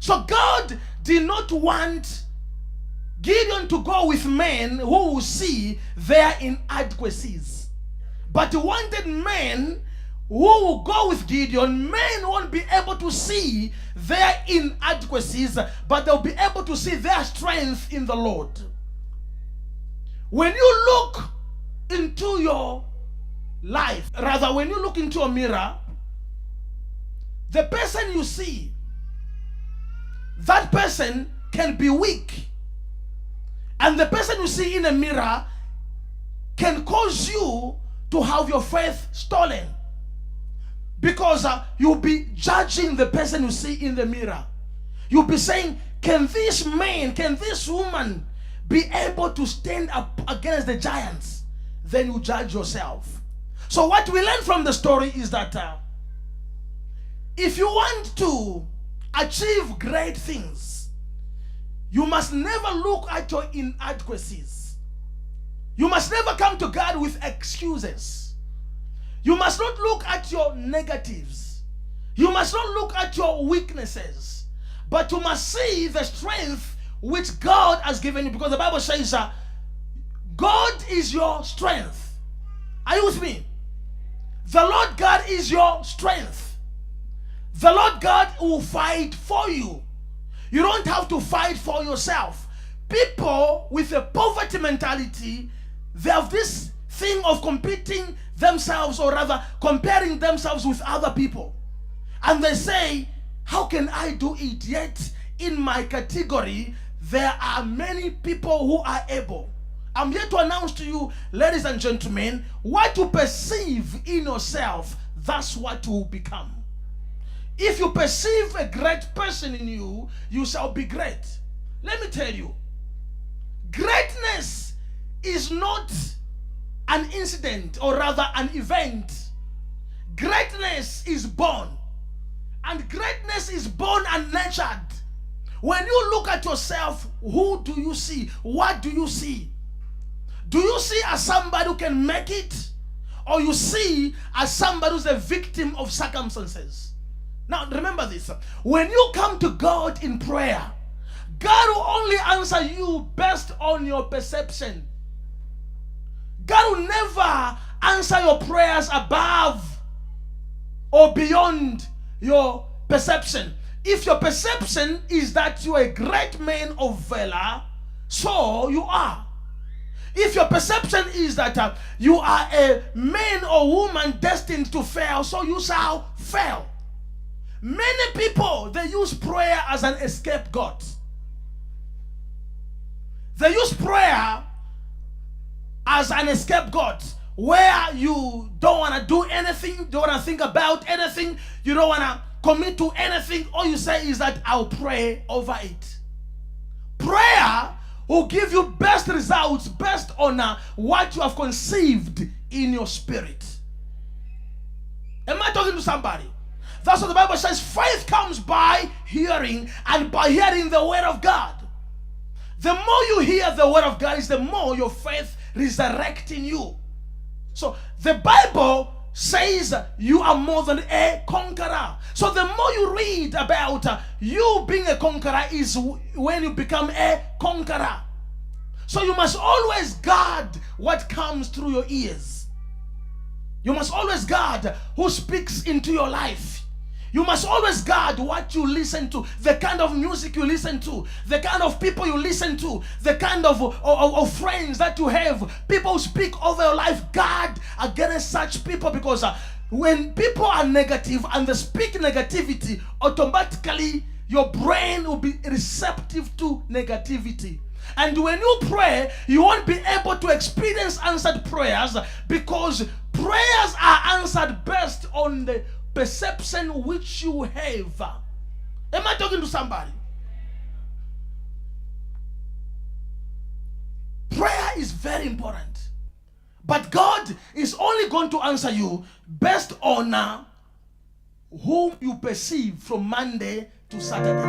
So God did not want Gideon to go with men who will see their inadequacies. But he wanted men who will go with Gideon. Men won't be able to see their inadequacies, but they'll be able to see their strength in the Lord. When you look into your life, rather when you look into a mirror, the person you see, that person can be weak. And the person you see in a mirror can cause you to have your faith stolen. Because you'll be judging the person you see in the mirror. You'll be saying, can this man, can this woman be able to stand up against the giants? Then you judge yourself. So what we learn from the story is that if you want to achieve great things, you must never look at your inadequacies. You must never come to God with excuses. You must not look at your negatives. You must not look at your weaknesses. But you must see the strength which God has given you. Because the Bible says, God is your strength. Are you with me? The Lord God is your strength. The Lord God will fight for you. You don't have to fight for yourself. People with a poverty mentality, they have this thing of competing themselves, or rather comparing themselves with other people. And they say, how can I do it? Yet in my category, there are many people who are able. I'm here to announce to you, ladies and gentlemen, what you perceive in yourself, that's what you will become. If you perceive a great person in you, you shall be great. Let me tell you, greatness is not an incident, or rather an event. Greatness is born. And greatness is born and nurtured. When you look at yourself, who do you see? What do you see? Do you see as somebody who can make it? Or you see as somebody who's a victim of circumstances? Now remember this. When you come to God in prayer, God will only answer you based on your perception. God will never answer your prayers above or beyond your perception. If your perception is that you are a great man of valor, so you are. If your perception is that you are a man or woman destined to fail, so you shall fail. Many people, they use prayer as an scapegoat. They use prayer as an scapegoat, where you don't want to do anything, you don't want to think about anything, you don't want to commit to anything. All you say is that I'll pray over it. Prayer will give you best results based on what you have conceived in your spirit. Am I talking to somebody? That's what the Bible says. Faith comes by hearing, and by hearing the word of God. The more you hear the word of God, is the more your faith resurrects in you. So the Bible says you are more than a conqueror. So the more you read about you being a conqueror is when you become a conqueror. So you must always guard what comes through your ears. You must always guard who speaks into your life. You must always guard what you listen to, the kind of music you listen to, the kind of people you listen to, the kind of friends that you have. People speak over your life. Guard against such people, because when people are negative and they speak negativity, automatically your brain will be receptive to negativity. And when you pray, you won't be able to experience answered prayers, because prayers are answered based on the perception which you have. Am I talking to somebody? Prayer is very important. But God is only going to answer you based on whom you perceive from Monday to Saturday.